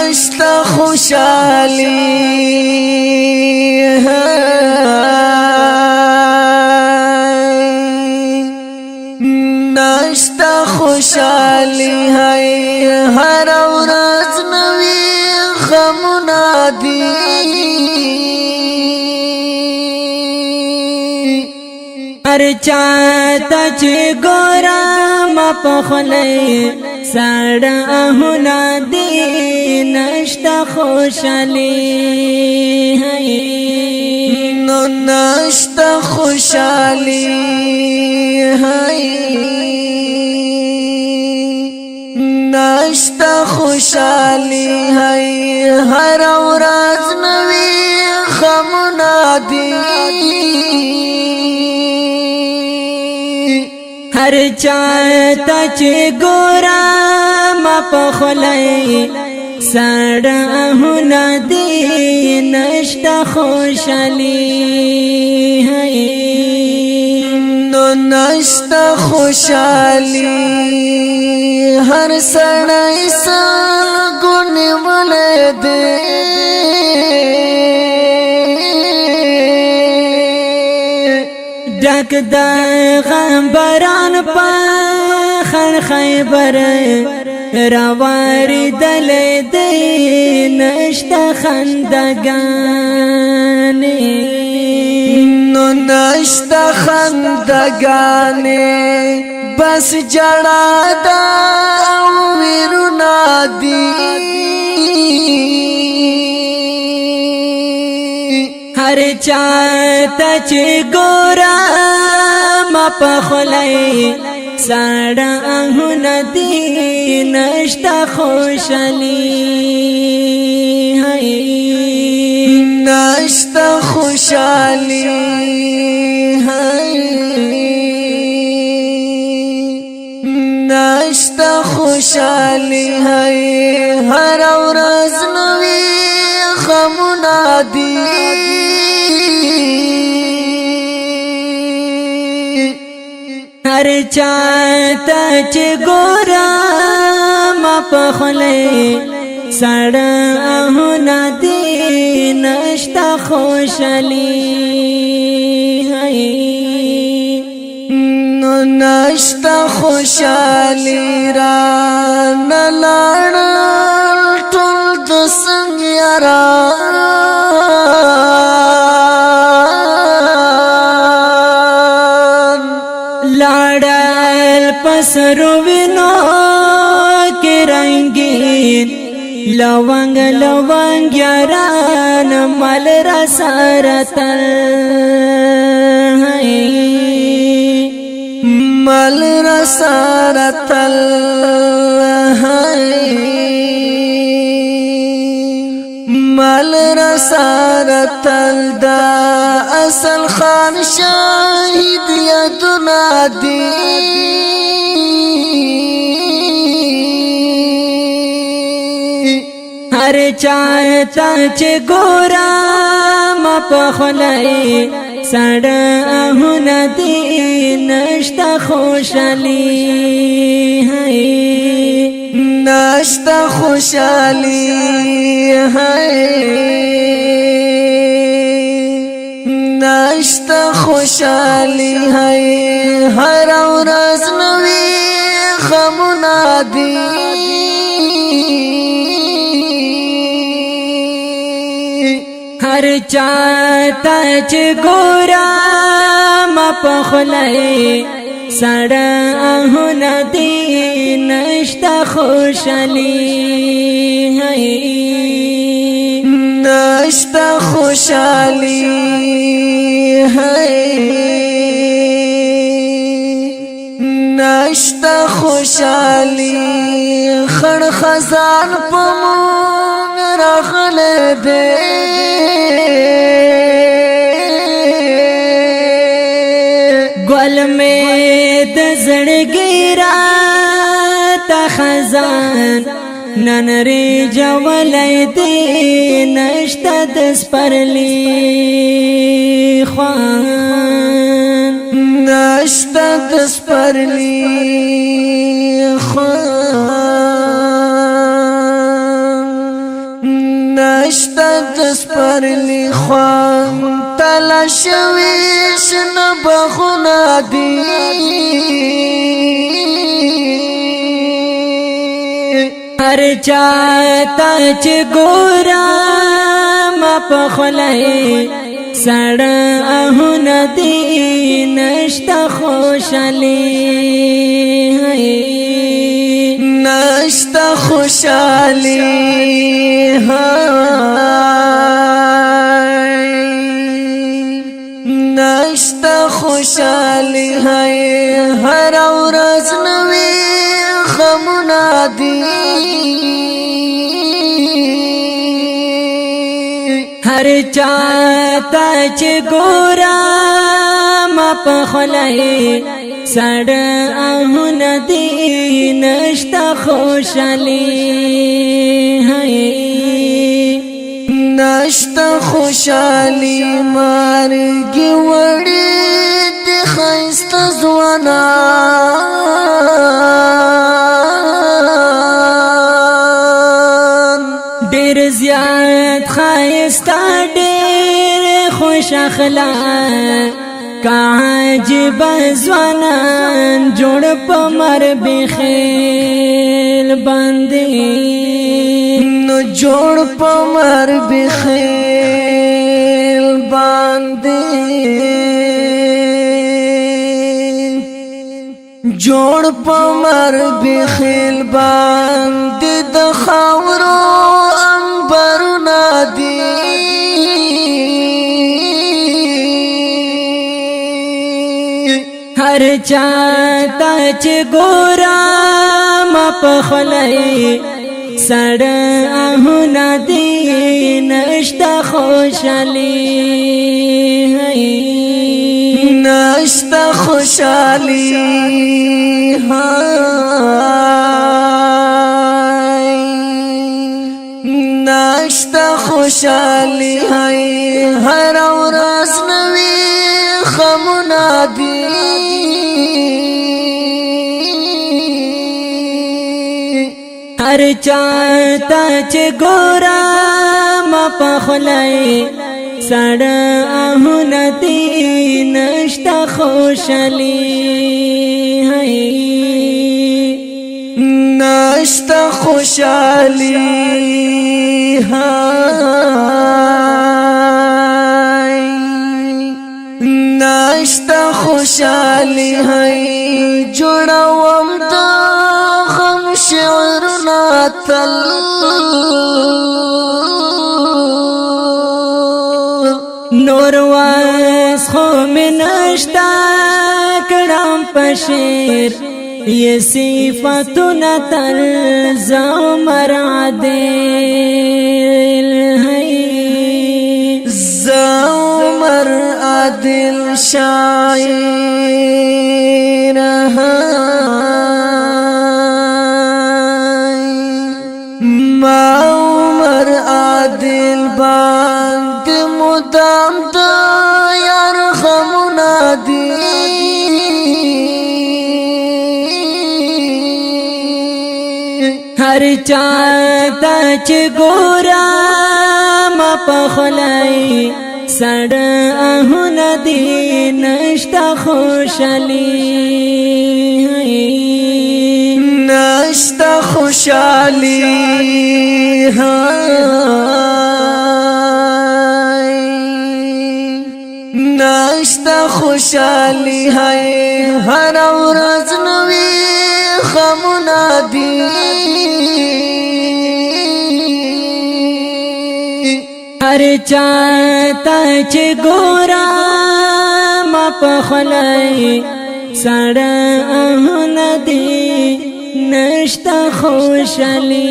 نشتا خوشالی نشتا خوشالی هر ورځ نوی غمونه دي هر چاته چې ګورم په خولې ساړه آهونه دي نشته خوشالي نو نشته خوشالي نشته خوشالي هر ورځ نوی غمونه دي هر چاته چې ګورم په خولې ساړه آهونه دي نشته خوشالي نو نشته خوشالي هر سړی سلګونه ولدي ډک د غم باران په خړ خیبر راواري دل دې نشته خندګانې نو نشته خندګانې بس جړا دا ویرونه دي هر چاته چې ګورم په خولې ساړه آهونه دي نشته خوشالي نشته خوشالي نشته خوشالي هر ورځ نوی غمونه دي هر چاته چې ګورم په خولې ساړه آهونه دي نشته خوشالي نو نشته خوشالي را نلاړ ټول د څنګه را لاړل پسرو وینو کې رنگین لونگ لونگ یاران مل رسارتل مل رسارتل مل رسارتل دا اصل خان شاهد یادنا دی هر چاته چې ګورم په خولې ساړه آهونه دي نشته خوشالي نشته خوشالي نشته خوشالي هر ورځ نوی غمونه دي هر چاته چې ګورم په خولې ساړه آهونه دي نشته خوشالي نشته خوشالي نشته خوشالي خړ خزان په مونږ راغله دې ګل مې د زړګي را ته خزان نن ری جولای دی نشته د سپرلی خوان نشته د سپرلی خوان نشتا دسپرلی خوان تلاشویش نبخونا دی هر چاہتا چه گورا ما پخلای سڑا اہن دی نشتا خوشالی نشتا خوشالی نشتا خوشالی هر ورځ نوی غمونه دي هر چاہتا چه گورا ما پخلای سڑا اہن دی نشتا خوشالی نشتا خوشالی مارگی وڑی دی خیست زوانان دیر زیاد خیستا دیر خوش اخلاق کاجب زوانان جوڑ پمر بخیل بندی نو جوڑ پمر بخیل باندی جوڑ پمر بخیل باندی د خاورو انبرنا دی هر چاہتا چه گورا ما پخلای سڑا اہن دی نشتا خوشالی نشتا خوشالی نشتا خوشالی هر ورځ نوی غمونه دي هر چاہتا چه گورا ما پخلای سڑا اہن دی نشتا خوشالی نشتا خوشالی نشتا خوشالی جوړوم د غم شعرنا تل نور واس خو منشتا کڑام پشیر یہ صفتنا تل زمر عدل زمر عدل شاعر ما عمر عدل باند مدام د یار غمونه دي هر چاہتا چه گورا ما پخلای سڑا اہن دی نشتا خوشالی نشتا خوشالی نشتا خوشالی هر ورځ نوی غمونه دي هر چاہتا چه گورا ما پخلای سڑا اہن دی نشتا خوشالی